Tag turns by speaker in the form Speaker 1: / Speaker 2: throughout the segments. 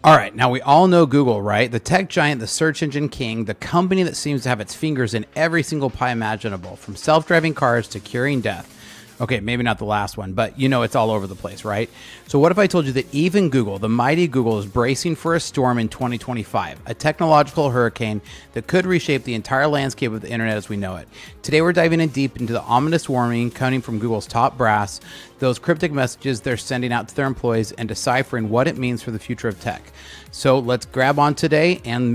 Speaker 1: All right, now we all know Google, right? The tech giant, the search engine king, the company that seems to have its fingers in every single pie imaginable, from self-driving cars to curing death. Okay, maybe not the last one, but you know it's all over the place, right? So what if I told you that even Google, the mighty Google, is bracing for a storm in 2025, a technological hurricane that could reshape the entire landscape of the internet as we know it? Today we're diving in deep into the ominous warning coming from Google's top brass, those cryptic messages they're sending out to their employees, and deciphering what it means for the future of tech. So let's grab on today and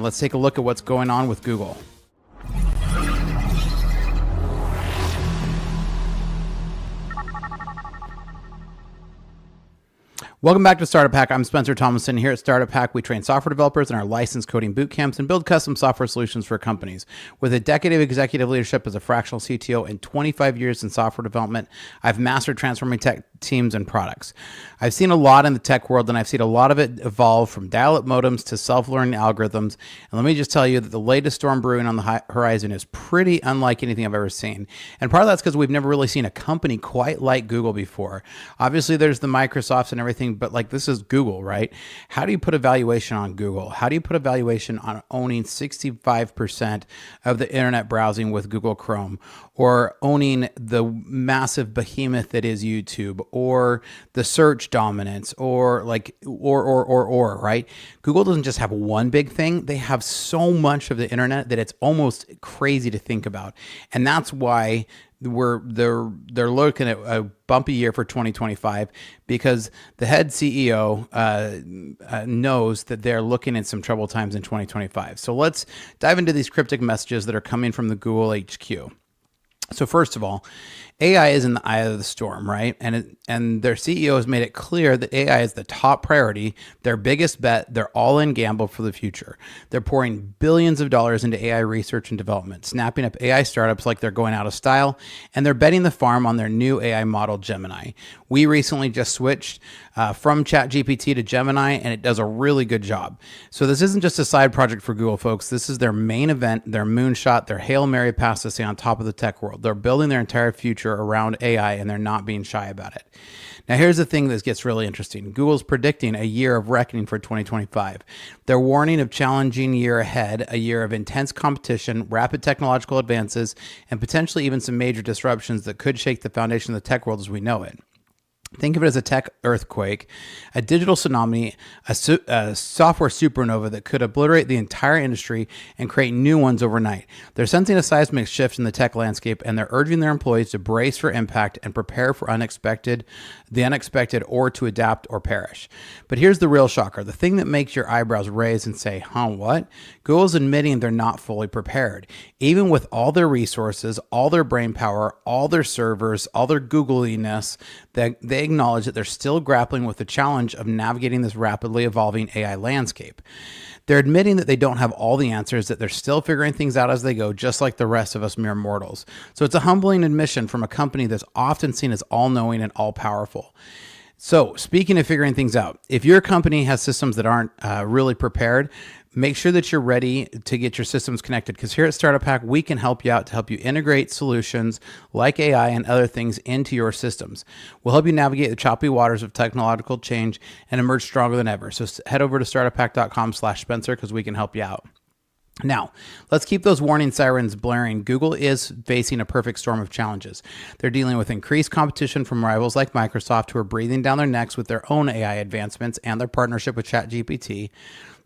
Speaker 1: let's take a look at what's going on with Google. Welcome back to Startup Hack. I'm Spencer Thomason. Here at Startup Hack, we train software developers in our licensed coding boot camps and build custom software solutions for companies. With a decade of executive leadership as a fractional CTO and 25 years in software development, I've mastered transforming tech teams and products. I've seen a lot in the tech world, and I've seen a lot of it evolve from dial-up modems to self-learning algorithms. And let me just tell you that the latest storm brewing on the horizon is pretty unlike anything I've ever seen. And part of that's because we've never really seen a company quite like Google before. Obviously, there's the Microsofts and everything, but like this is Google, right? How do you put a valuation on Google? How do you put a valuation on owning 65% of the internet browsing with Google Chrome, or owning the massive behemoth that is YouTube, or the search dominance, or right? Google doesn't just have one big thing. They have so much of the internet that it's almost crazy to think about. And that's why they're looking at a bumpy year for 2025, because the head CEO knows that they're looking at some troubled times in 2025. So let's dive into these cryptic messages that are coming from the Google HQ. So first of all, AI is in the eye of the storm, right? And their CEO has made it clear that AI is the top priority, their biggest bet, their all-in gamble for the future. They're pouring billions of dollars into AI research and development, snapping up AI startups like they're going out of style, and they're betting the farm on their new AI model, Gemini. We recently just switched from ChatGPT to Gemini, and it does a really good job. So this isn't just a side project for Google, folks. This is their main event, their moonshot, their Hail Mary pass to stay on top of the tech world. They're building their entire future around AI, and they're not being shy about it. Now, here's the thing that gets really interesting. Google's predicting a year of reckoning for 2025. They're warning of challenging year ahead, a year of intense competition, rapid technological advances, and potentially even some major disruptions that could shake the foundation of the tech world as we know it. Think of it as a tech earthquake, a digital tsunami, a software supernova that could obliterate the entire industry and create new ones overnight. They're sensing a seismic shift in the tech landscape, and they're urging their employees to brace for impact and prepare for the unexpected, or to adapt or perish. But here's the real shocker, the thing that makes your eyebrows raise and say, what? Google's admitting they're not fully prepared. Even with all their resources, all their brain power, all their servers, all their Googliness, they acknowledge that they're still grappling with the challenge of navigating this rapidly evolving AI landscape. They're admitting that they don't have all the answers, that they're still figuring things out as they go, just like the rest of us mere mortals. So it's a humbling admission from a company that's often seen as all-knowing and all-powerful. So speaking of figuring things out, if your company has systems that aren't really prepared, make sure that you're ready to get your systems connected, because here at Startup Hack, we can help you out to help you integrate solutions like AI and other things into your systems. We'll help you navigate the choppy waters of technological change and emerge stronger than ever. So head over to startuphack.com/Spencer, because we can help you out. Now, let's keep those warning sirens blaring. Google is facing a perfect storm of challenges. They're dealing with increased competition from rivals like Microsoft, who are breathing down their necks with their own AI advancements and their partnership with ChatGPT,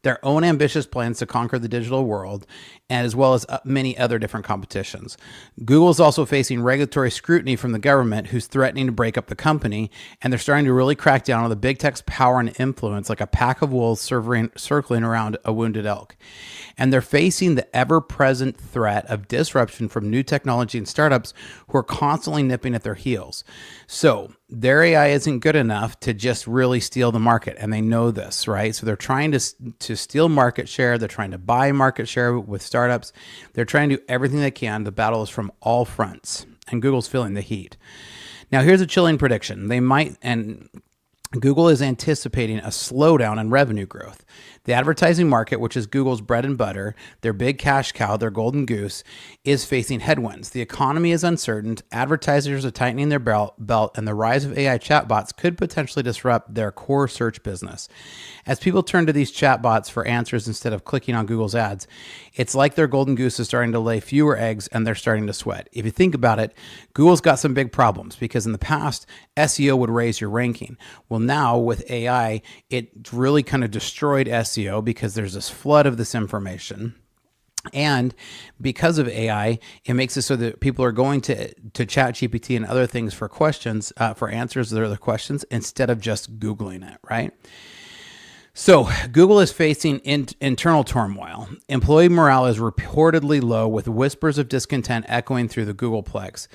Speaker 1: their own ambitious plans to conquer the digital world, and as well as many other different competitions. Google is also facing regulatory scrutiny from the government, who's threatening to break up the company, and they're starting to really crack down on the big tech's power and influence like a pack of wolves circling around a wounded elk. And they're facing the ever-present threat of disruption from new technology and startups who are constantly nipping at their heels. So their AI isn't good enough to just really steal the market, and they know this, right? So they're trying to steal market share. They're trying to buy market share with startups. They're trying to do everything they can. The battle is from all fronts, and Google's feeling the heat. Now, here's a chilling prediction. They might, and Google is anticipating a slowdown in revenue growth. The advertising market, which is Google's bread and butter, their big cash cow, their golden goose, is facing headwinds. The economy is uncertain, advertisers are tightening their belt, and the rise of AI chatbots could potentially disrupt their core search business. As people turn to these chatbots for answers instead of clicking on Google's ads, it's like their golden goose is starting to lay fewer eggs and they're starting to sweat. If you think about it, Google's got some big problems because in the past, SEO would raise your ranking. Well, now with AI, it really kind of destroyed SEO because there's this flood of this information. And because of AI, it makes it so that people are going to ChatGPT and other things for questions, for answers to their questions, instead of just Googling it, right? So Google is facing internal turmoil. Employee morale is reportedly low, with whispers of discontent echoing through the Googleplex.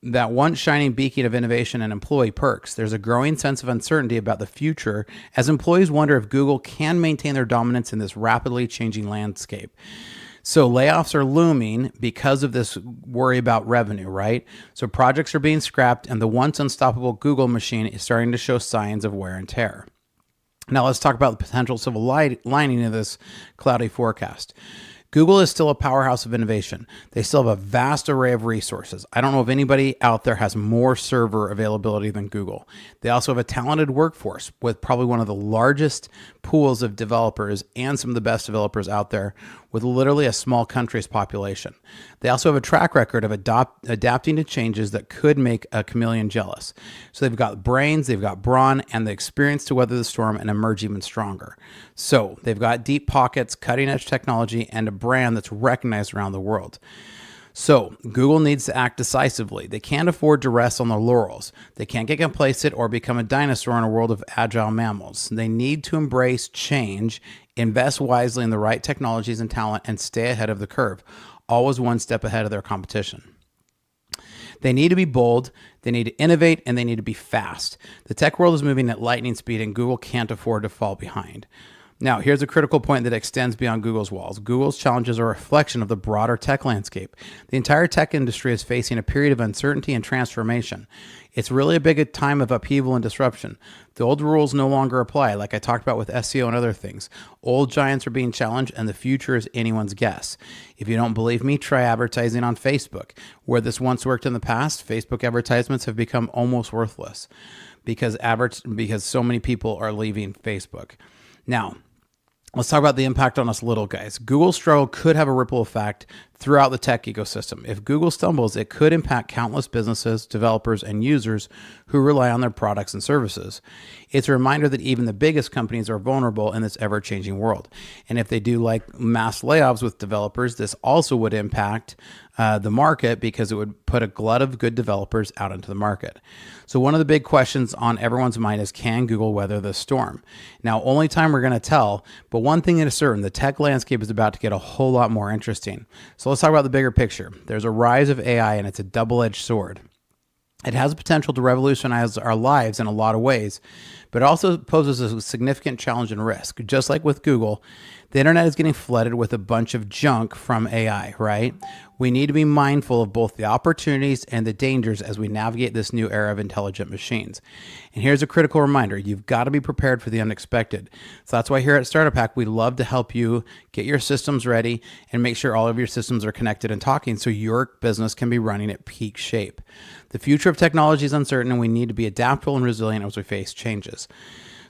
Speaker 1: That once shining beacon of innovation and employee perks, there's a growing sense of uncertainty about the future as employees wonder if Google can maintain their dominance in this rapidly changing landscape. So layoffs are looming because of this worry about revenue, right? So projects are being scrapped and the once unstoppable Google machine is starting to show signs of wear and tear. Now let's talk about the potential silver lining of this cloudy forecast. Google is still a powerhouse of innovation. They still have a vast array of resources. I don't know if anybody out there has more server availability than Google. They also have a talented workforce with probably one of the largest pools of developers and some of the best developers out there with literally a small country's population. They also have a track record of adapting to changes that could make a chameleon jealous. So they've got brains, they've got brawn, and the experience to weather the storm and emerge even stronger. So they've got deep pockets, cutting edge technology, and a brand that's recognized around the world. So Google needs to act decisively. They can't afford to rest on their laurels. They can't get complacent or become a dinosaur in a world of agile mammals. They need to embrace change, invest wisely in the right technologies and talent, and stay ahead of the curve, always one step ahead of their competition. They need to be bold, they need to innovate, and they need to be fast. The tech world is moving at lightning speed, and Google can't afford to fall behind. Now, here's a critical point that extends beyond Google's walls. Google's challenges are a reflection of the broader tech landscape. The entire tech industry is facing a period of uncertainty and transformation. It's really a big time of upheaval and disruption. The old rules no longer apply, like I talked about with SEO and other things. Old giants are being challenged, and the future is anyone's guess. If you don't believe me, try advertising on Facebook. Where this once worked in the past, Facebook advertisements have become almost worthless because so many people are leaving Facebook. Now, let's talk about the impact on us little guys. Google's struggle could have a ripple effect throughout the tech ecosystem. If Google stumbles, it could impact countless businesses, developers, and users who rely on their products and services. It's a reminder that even the biggest companies are vulnerable in this ever-changing world. And if they do like mass layoffs with developers, this also would impact the market because it would put a glut of good developers out into the market. So one of the big questions on everyone's mind is, can Google weather this storm? Now, only time we're going to tell, but one thing is certain, the tech landscape is about to get a whole lot more interesting. So let's talk about the bigger picture. There's a rise of AI, and it's a double-edged sword. It has the potential to revolutionize our lives in a lot of ways, but it also poses a significant challenge and risk. Just like with Google, the internet is getting flooded with a bunch of junk from AI, right? We need to be mindful of both the opportunities and the dangers as we navigate this new era of intelligent machines. And here's a critical reminder. You've got to be prepared for the unexpected. So that's why here at Startup Hack, we love to help you get your systems ready and make sure all of your systems are connected and talking so your business can be running at peak shape. The future of technology is uncertain, and we need to be adaptable and resilient as we face changes.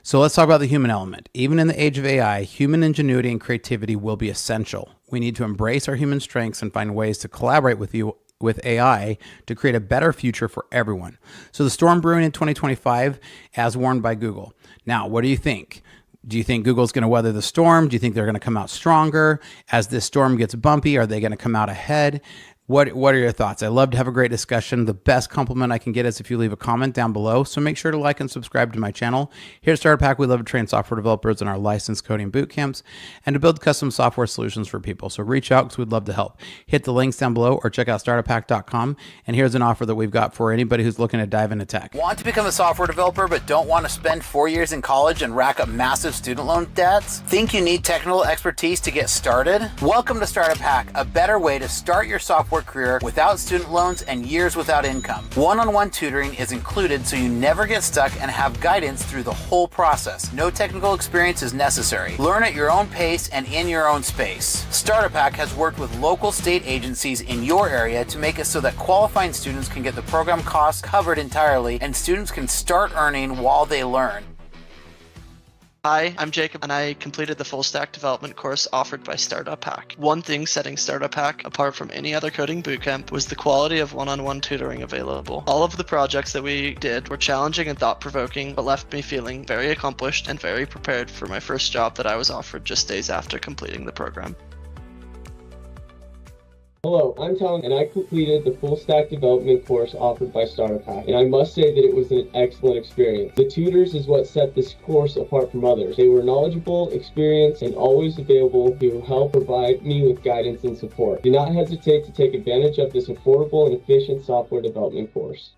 Speaker 1: So let's talk about the human element. Even in the age of AI, human ingenuity and creativity will be essential. We need to embrace our human strengths and find ways to collaborate with AI to create a better future for everyone. So the storm brewing in 2025, as warned by Google. Now, what do you think? Do you think Google's going to weather the storm? Do you think they're going to come out stronger? As this storm gets bumpy, are they going to come out ahead? What are your thoughts? I love to have a great discussion. The best compliment I can get is if you leave a comment down below. So make sure to like and subscribe to my channel. Here at Startup Hack, we love to train software developers in our licensed coding boot camps and to build custom software solutions for people. So reach out because we'd love to help. Hit the links down below or check out startuphack.com. And here's an offer that we've got for anybody who's looking to dive into tech.
Speaker 2: Want to become a software developer but don't want to spend 4 years in college and rack up massive student loan debts? Think you need technical expertise to get started? Welcome to Startup Hack, a better way to start your software software career without student loans and years without income. One-on-one tutoring is included so you never get stuck and have guidance through the whole process. No technical experience is necessary. Learn at your own pace and in your own space. Starter Pack has worked with local state agencies in your area to make it so that qualifying students can get the program costs covered entirely and students can start earning while they learn.
Speaker 3: Hi, I'm Jacob, and I completed the full stack development course offered by Startup Hack. One thing setting Startup Hack apart from any other coding bootcamp was the quality of one-on-one tutoring available. All of the projects that we did were challenging and thought-provoking, but left me feeling very accomplished and very prepared for my first job that I was offered just days after completing the program.
Speaker 4: Hello, I'm Tom, and I completed the full stack development course offered by Startup Hack, and I must say that it was an excellent experience. The tutors is what set this course apart from others. They were knowledgeable, experienced, and always available to help provide me with guidance and support. Do not hesitate to take advantage of this affordable and efficient software development course.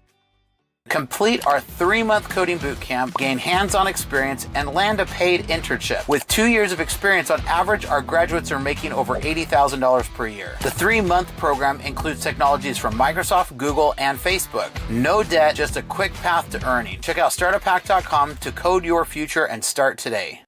Speaker 2: Complete our 3-month coding bootcamp, gain hands-on experience, and land a paid internship. With 2 years of experience, on average, our graduates are making over $80,000 per year. The 3-month program includes technologies from Microsoft, Google, and Facebook. No debt, just a quick path to earning. Check out startuphack.com to code your future and start today.